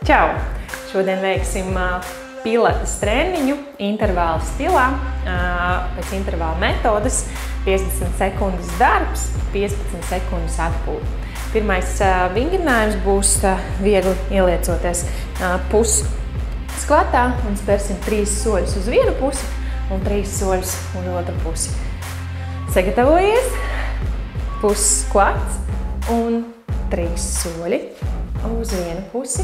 Čau! Šodien veiksim pilates treniņu intervāla stilā, pēc intervāla metodas 15 sekundes darbs, 15 sekundes atpūta. Pirmais vingrinājums būs viegli ieliecoties pusskvatā un spērsim 3 soļus uz vienu pusi un 3 soļus uz otru pusi. Sagatavojies, pusskvats un 3 soļi uz vienu pusi,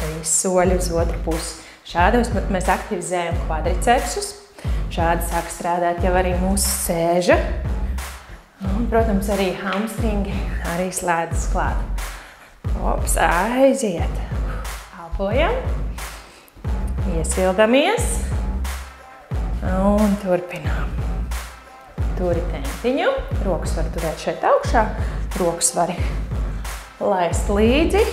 3 soļi uz otru pusi. Šādi mēs aktivizējam kvadricepsus, šādi sāk strādāt jau arī mūsu sēža. Un, protams, arī hamstringi arī slēdzas klāt. Ops, aiziet. Elpojam, iesildamies un turpinām. Turi tentiņu, rokas var turēt šeit augšā, rokas var laist līdzi.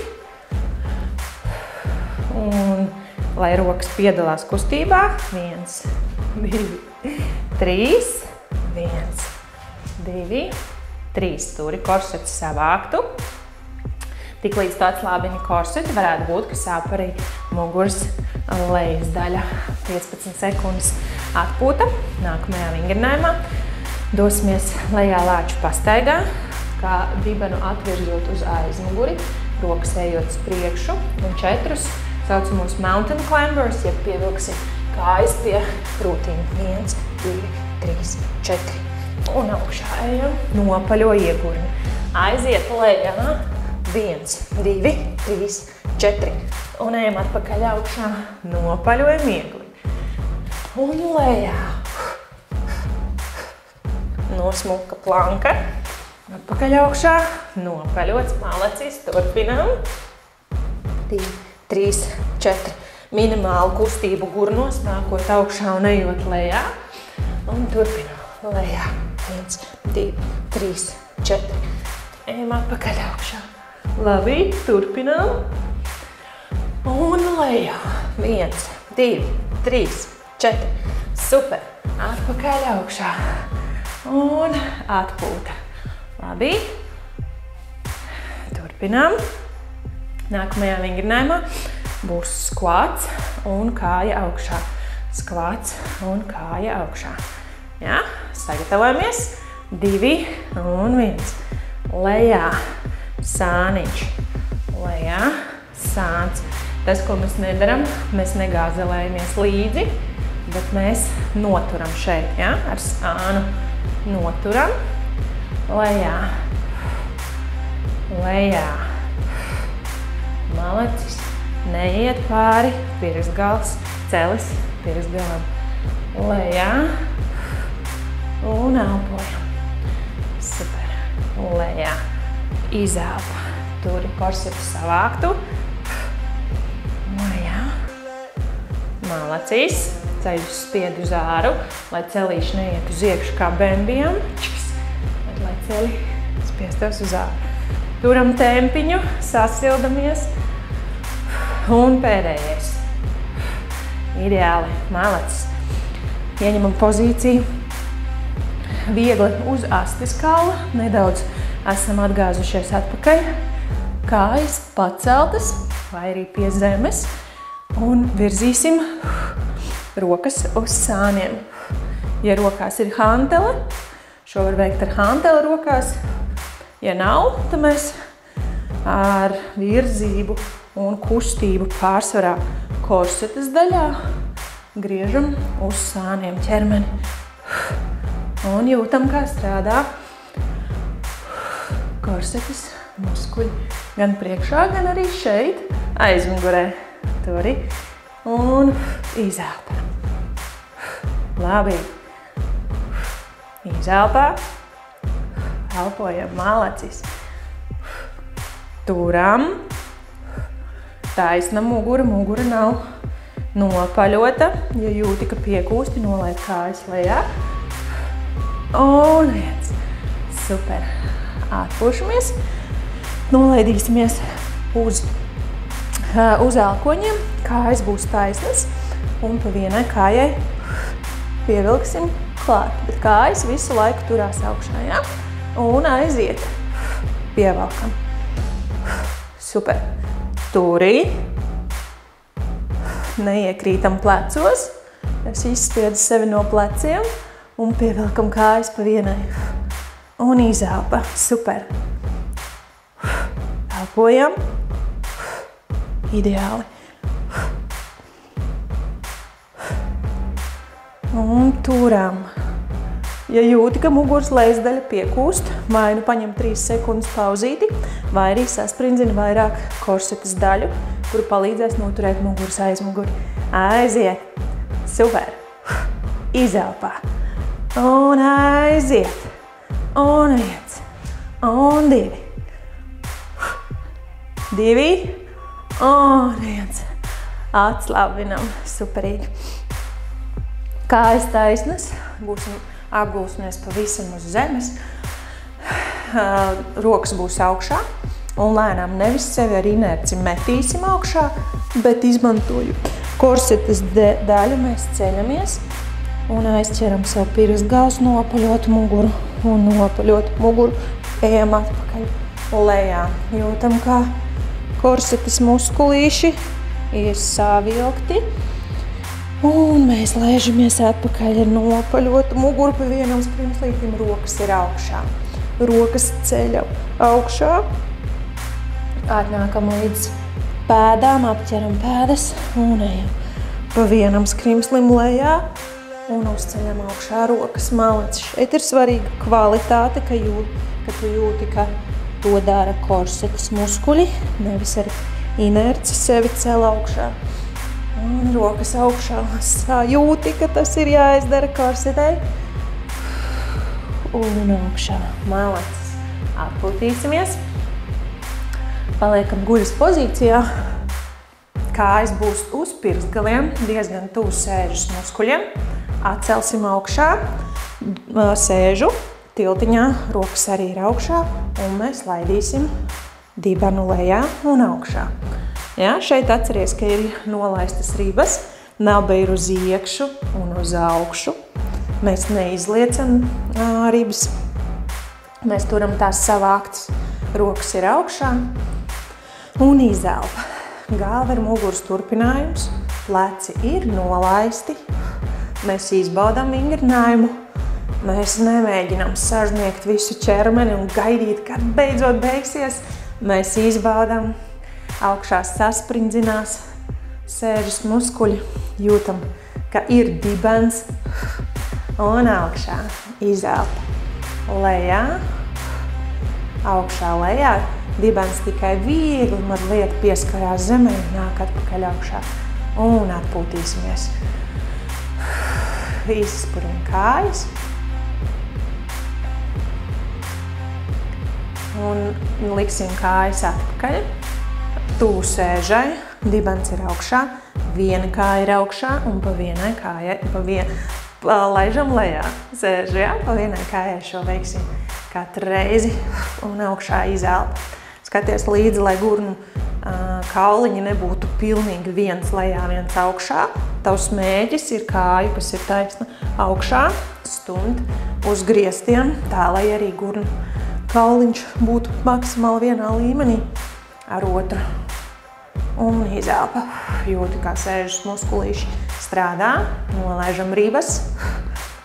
Un, lai rokas piedalās kustībā, 1, 2, 3, 1, 2, 3. Turi korseti savāktu. Tiklīdz tu atslābini korseti, varētu būt, ka sāp arī muguras lejas daļa. 15 sekundes atpūta. Nākamajā vingrinājumā dosimies lejā lāču pastaigā, kā dibenu atvirzot uz aizmuguri, rokas ejot uz priekšu un 4 saucamos mountain climbers, ja pievilksim kājas pie krūtīm. 1, 2, 3, 4. Un augšā ejam, nopaļo iegurni. Aiziet lejā. 1, 2, 3, 4. Un ejam atpakaļ augšā, nopaļojam iegurni. Un lejā. Nosmuka planka. Atpakaļ augšā, nopaļots, malacis, turpinām. 2, 3, 4. Minimālu kustību gurnos, nākot augšā un ejot lejā. Un turpinām lejā. 1, 2, 3, 4. Ejam atpakaļ augšā. Labi, turpinām. Un lejā. 1, 2, 3, 4. Super. Atpakaļ augšā. Un atpūta. Labi. Turpinām. Nākamajā vingrinājumā būs skvats un kāja augšā. Skvats un kāja augšā. Jā, sagatavojamies. 2 un 1. Lejā sāniņš. Lejā sāns. Tas, ko mēs nedaram, mēs negāzelējamies līdzi, bet mēs noturam šeit, ja? Ar sānu noturam. Lejā. Lejā. Malacis. Neiet pāri. Pirksgals. Celis pirksgalam. Lejā. Un elpojam. Super. Lejā. Izelpa. Turi korseti savāktu. Lejā. Malacis. Ceļus spied uz āru, lai celīši neiet uz iekšu kā bembijam. Bet lai ceļi spiestos uz āru. Turam tempiņu, sasildamies. Un pēdējais. Ideāli. Malacis. Ieņemam pozīciju. Viegli uz astes kaula. Nedaudz esam atgāzušies atpakaļ. Kājas paceltas vai arī pie zemes. Un virzīsim rokas uz sāniem. Ja rokās ir hantele, šo var veikt ar hanteli rokās. Ja nav, tad mēs ar virzību un kustību pārsvarā korsetes daļā griežam uz sāniem ķermeni. Un jūtam, kā strādā korsetes muskuļi. Gan priekšā, gan arī šeit, aizmugurē. Turi. Un izelpa. Labi. Izelpā. Elpojam, malacis. Turam. Taisna mugura. Mugura nav nopaļota. Ja jūti, ka piekūsti, nolaid kājas lejā. Un 1. Super. Atpūšamies. Nolaidīsimies uz elkoņiem. Kājas būs taisnas. Un pa vienai kājai pievilksim klāt. Bet kājas visu laiku turās augšā, ja? Un aiziet. Pievelkam. Super. Turi. Neiekrītam plecos. Es izspiedu sevi no pleciem un pievelkam kājas pa vienai. Un izelpa. Super. Elpojam. Ideāli. Un turam. Ja jūti, ka muguras lejasdaļa piekūst, vai nu paņem 3 sekundes pauzīti, vai arī sasprindzina vairāk korsetes daļu, kuru palīdzēs noturēt muguras aizmuguri. Aiziet. Super. Izelpā. Un aiziet. Un 1. Un 2. 2. Un 1. Atslābinam. Superīgi. Kājas taisnas. Apgulsimies pavisam uz zemes. Rokas būs augšā. Un lēnām nevis sevi ar inerci metīsim augšā, bet izmantoju korsetes daļu. Mēs ceļamies un aizķeram sev pirkstgals, nopaļot muguru un nopaļot muguru. Ejam atpakaļ lejā. Jūtam, kā korsetes muskulīši ir savilkti. Un mēs lēžamies atpakaļ ar nopaļotu muguru pa vienam skrimslītim. Rokas ir augšā. Rokas ceļam augšā. Atnākam līdz pēdām, apķeram pēdas un ejam pa vienam skrimslim lejā un uzceļam augšā rokas. Malacis. Šeit ir svarīga kvalitāte, ka tu jūti, ka to dara korsetes muskuļi, nevis ar inerci sevi cel augšā. Un rokas augšā. Sajūti, ka tas ir jāizdara korsetei. Un augšā. Malacis. Atpūtīsimies. Paliekam guļas pozīcijā. Kājas būs uz pirkstgaliem, diezgan tuvu sēžas muskuļiem. Atcelsim augšā, sēžu tiltiņā, rokas arī ir augšā, un mēs laidīsim dibenu lejā un augšā. Ja, šeit atceries, ka ir nolaistas ribas, naba ir uz iekšu un uz augšu. Mēs neizliecam ribas, mēs turam tās savāktas, rokas ir augšā. Un izelpa. Galva ir muguras turpinājums, pleci ir nolaisti. Mēs izbaudām vingrinājumu. Mēs nemēģinām sažniegt visu ķermeni un gaidīt, kad beidzot beigsies. Mēs izbaudām, augšā sasprindzinās sēžas muskuļi. Jūtam, ka ir dibens un augšā. Izelpa. Lejā. Augšā lejā. Dibens tikai viegli mazliet pieskarās zemē, nāk atpakaļ augšā un atpūtīsimies. Izspurim kājas un liksim kājas atpakaļ. Tuvu sēžai, dibens ir augšā, viena kāja ir augšā un pa vienai kājai, laižam lejā. Sēžu, jā, pa vienai kājai šo veiksim katru reizi un augšā izelpa. Skaties līdzi, lai gurnu kauliņi nebūtu pilnīgi viens lejā, viens augšā. Tavs mēģis ir kāju, kas ir taisna augšā, stumt uz griestiem, tā, lai arī gurnu kauliņš būtu maksimāli vienā līmenī ar otru. Un izelpa. Jūti, kā sēžas muskulīši strādā, nolaižam ribas,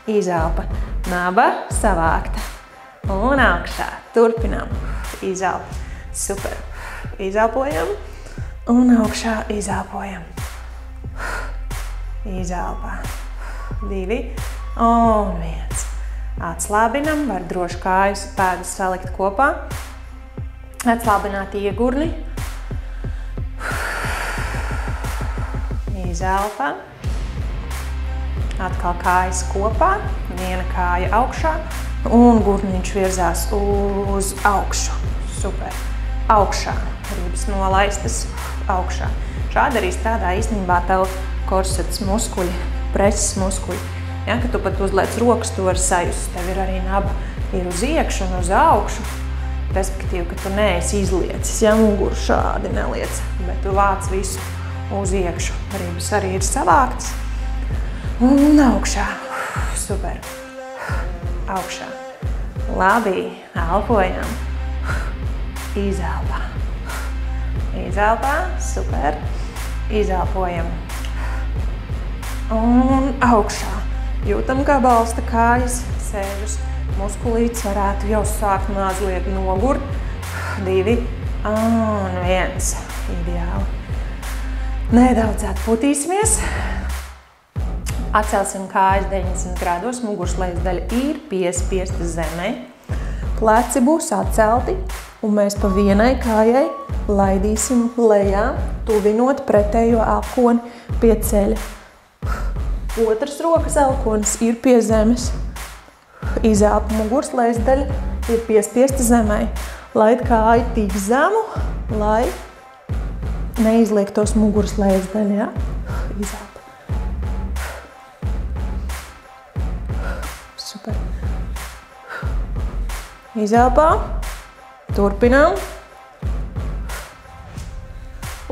izelpa. Naba savākta. Un augšā. Turpinām. Izelpa. Super. Izelpojam un augšā izelpojam. Izelpā. 2 un 1. Atslābinam, var droši kājas pēdas salikt kopā. Atslābināt iegurni. Izelpā. Atkal kājas kopā, viena kāja augšā un gurniņš virzās uz augšu. Super. Augšā. Ribas nolaistas augšā. Šādi arī strādā īstenībā tev korsetes muskuļi, preses muskuļi. Ja, kad tu pat uzliec rokas, tu vari sajust. Tev ir arī naba ir uz iekšu un uz augšu. Respektīvi, ka tu neesi izliecis. Ja, muguru šādi neliec, bet tu vāc visu uz iekšu. Ribas arī ir savāktas. Un augšā. Super. Augšā. Labi. Elpojam. Izelpā. Izelpā. Super. Izelpojam. un augšā. Jūtam, kā balsta kājas, sēžas muskulītes varētu jau sākt mazliet nogurt. 2 un 1. Ideāli. Nedaudz atpūtīsimies. Atcelsim kājas 90 grādos, muguras lejas daļa ir piespiesta zemē. Pleci būs atcelti, un mēs pa vienai kājai laidīsim lejā, tuvinot pretējo elkoni pie ceļa. Otras rokas elkonis ir pie zemes. Izelpa, muguras lejas daļa ir piespiesta zemē. Laid kāju tik zemu, lai neizliektos muguras lejas daļa. Ja? Izelpa. Super. Izelpā. Turpinām.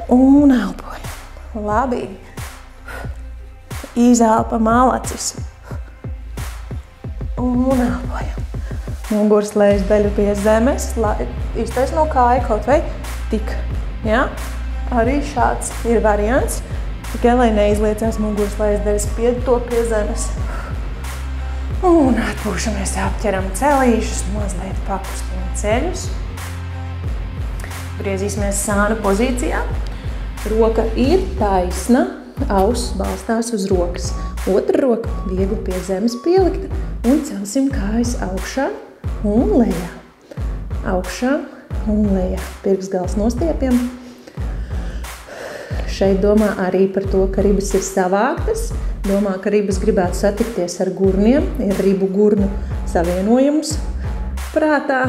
Un elpojam. Labi. Izelpa malacis. Un elpojam. Muguras lejas daļa pie zemes. Iztaisno kāju kaut vai tik. Ja? Arī šāds ir variants. Tikai, lai neizliecās muguras lejas daļas pie zemes. Un atpūšamies, apķeram celīšus, mazliet pakustinam ceļus. Griezīsimies sāna pozīcijā. Roka ir taisna, auss balstās uz rokas. Otra roka viegli pie zemes pielikta un celsim kājas augšā un lejā. Augšā un lejā. Pirksgals nostiepjam. Šeit domā arī par to, ka ribas ir savāktas. Domā, ka ribas gribētu satikties ar gurniem, ir ribu gurnu savienojums prātā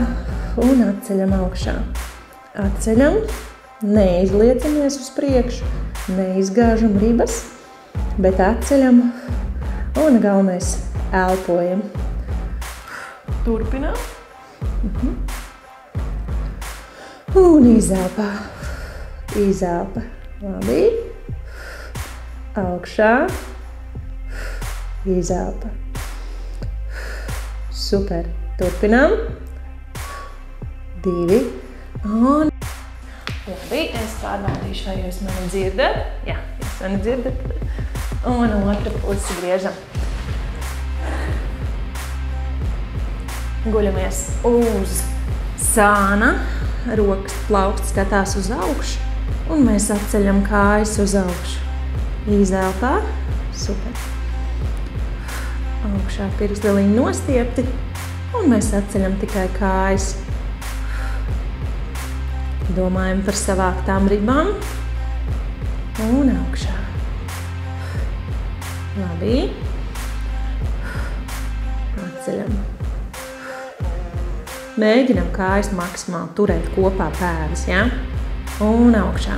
un atceļam augšā. Atceļam, neizliecamies uz priekšu, neizgāžam ribas, bet atceļam un galvenais elpojam. Turpinām. Un izelpā. Izelpa. Labi. Augšā. Izelpa. Super. Turpinām. 2. Un. Labi, es pārbaudīšu, vai jūs mani dzirdat. Jā, jūs mani dzirdat. Un otru pusi griežam. Guļamies uz sāna. Rokas plaukts skatās uz augšu. Un mēs atceļam kājas uz augšu. Izelpā. Super. Augšā pirkstgaliņi nostiepti, un mēs atceļam tikai kājas. Domājam par savāktām ribām un augšā. Labi. Atceļam. Mēģinam kājas maksimāli turēt kopā pēdas, ja? Un augšā.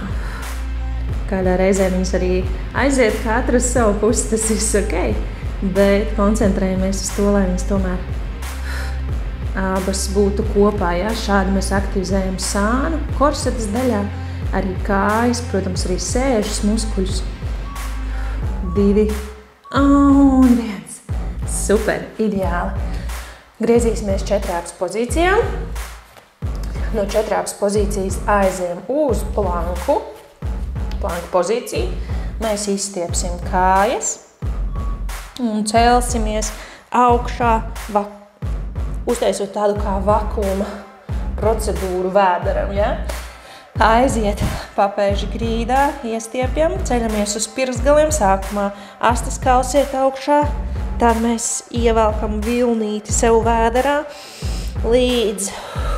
Kādā reizē viņas arī aiziet katras savu pusi, tas viss ok. Bet koncentrējamies uz to, lai viņas tomēr abas būtu kopā. Ja? Šādi mēs aktivizējam sānu, korsetes daļā, arī kājas, protams, arī sēžas muskuļus. 2 un 1. Super, ideāli. Griezīsimies 4 pozīcijām. No 4 pozīcijas aizējam uz planku. Planka pozīciju. Mēs izstiepsim kājas. Un celsimies augšā, uztaisot tādu kā vakuma procedūru vēderam. Ja? Aiziet papēži grīdā, iestiepjam, ceļamies uz pirkstgaliem, sākumā astes kalsiet augšā, tad mēs ievelkam vilnīti sev vēderā līdz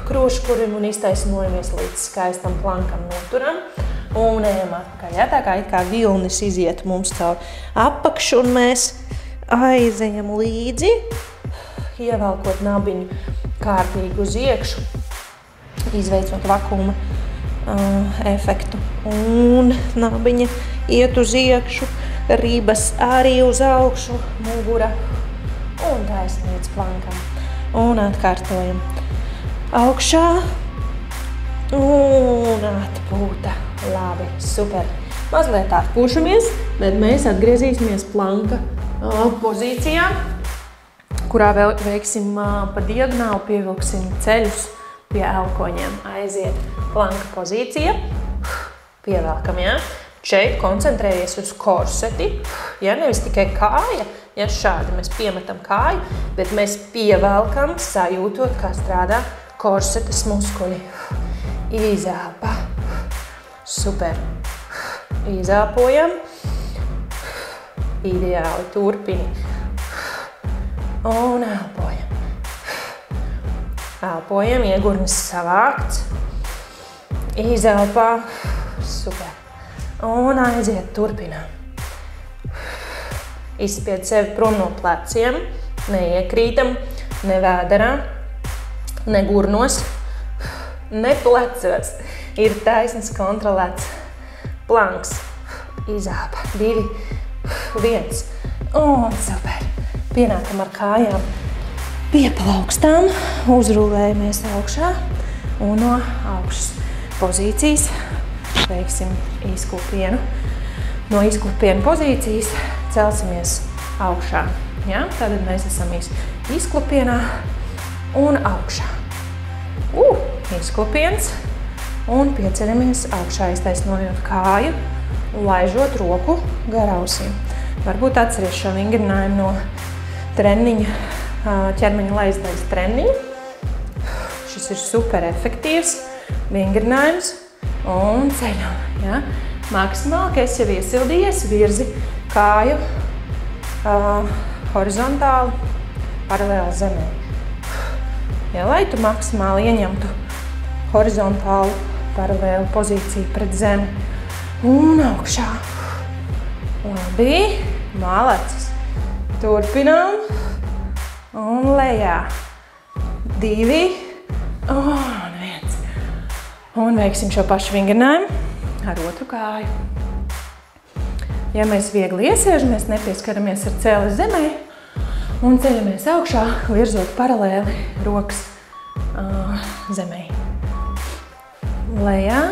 kroškurim un iztaisnojamies līdz skaistam plankam noturam. Un ejam atpakaļ. Ja? Tā kā it kā vilnis iziet mums caur apakšu un mēs aizejam līdzi, ievelkot nabiņu kārtīgi uz iekšu, izveicot vakuma efektu. Un nabiņa iet uz iekšu, ribas arī uz augšu, mugura un taisni līdz plankam. Un atkārtojam. Augšā un atpūta. Labi, super. Mazliet atpūšamies, bet mēs atgriezīsimies planka pozīcijā, kurā veiksim pa diagonāli, pievilksim ceļus pie elkoņiem. Aiziet planka pozīcija, pievelkam, ja? Šeit koncentrējies uz korseti, ja nevis tikai kāja, ja šādi mēs piemetam kāju, bet mēs pievelkam, sajūtot, kā strādā korsetes muskuļi. Izelpa. Super. Izelpojam. Ideāli, turpini. Un elpojam. Elpojam, iegurnis savākts. Izelpā. Super. Un aiziet, turpinām. Izspied sevi prom no pleciem, neiekrītam, ne vēderā, ne gurnos, ne plecos. Ir taisns, kontrolēts planks. Izelpa. 2, 1. Un super. Pienākam ar kājām pie plaukstām, uzrūlējamies augšā un no augšas pozīcijas veiksim izklupienu. No izklupienu pozīcijas celsimies augšā. Ja? Tad mēs esam izklupienā un augšā. Izklupiens un pieceļamies augšā, iztaisnojot kāju, laižot roku gar ausīm. Varbūt atceries šo vingrinājumu no treniņa, ķermeņa lejas treniņa. Šis ir super efektīvs vingrinājums un ceļam. Ja? Maksimāli, ka esi jau iesildies, virzi kāju horizontāli paralēli zemē. Ja, lai tu maksimāli ieņemtu horizontālu paralēlu pozīciju pret zemi un augšā. Labi, malacis. Turpinām un lejā. 2 un 1. Un veiksim šo pašu vingrinājumu ar otru kāju. Ja mēs viegli iesēžamies, nepieskaramies ar cēli zemē un ceļamies augšā, virzot paralēli rokas zemē. Lejā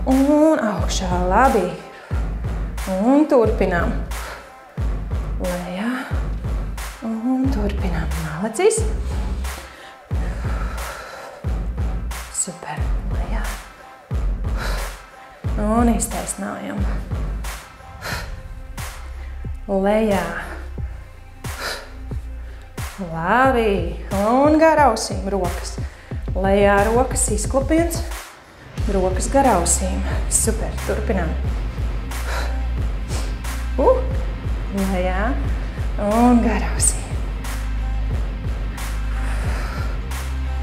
un augšā. Labi. Un turpinām. Lejā un turpinām. Malacis. Super. Lejā. Un iztaisnājam. Lejā. Labi. Un gar ausīm rokas. Lejā rokas izklupiens. Rokas gar ausīm. Super. Turpinām. Lejā. Un gar ausīm.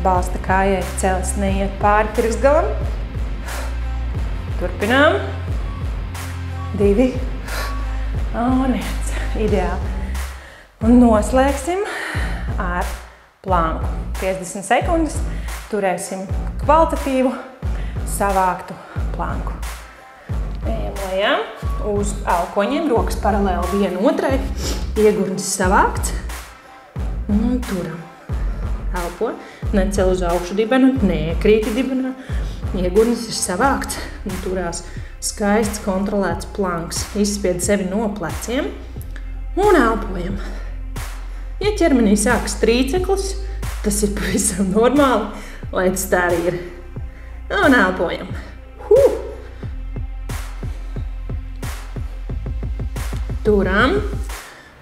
Balsta kājai celis neiet pāri pirkstgalam. Turpinām. 2 un 1. Ideāli. Un noslēgsim ar planku. 50 sekundes turēsim kvalitatīvu savāktu planku. Ejam lejā uz elkoņiem, rokas paralēli viena otrai, iegurnis savākts un turam. Elpo, necel uz augšu dibenu, neiekrīti dibenā. Iegurnis ir savākts un turās skaists, kontrolēts planks. Izspied sevi no pleciem un elpojam. Ja ķermenī sākas trīceklis, tas ir pavisam normāli, lai tas tā arī ir. Un elpojam. Turam.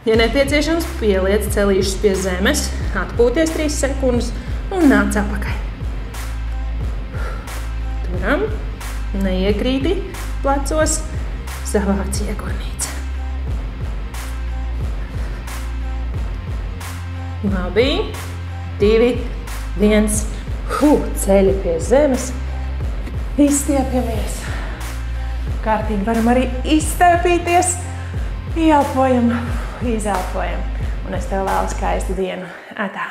Ja nepieciešams, pieliec celīšus pie zemes, atpūties 3 sekundes un nāc apakaļ. Turam. Neiekrīti plecos, savāc iegurnīts. Labi. 2, 1. Ceļi pie zemes. Izstiepjamies. Kārtīgi varam arī izstēpīties. Ieelpojam, izelpojam. Un es tev vēlu skaistu dienu. Atā!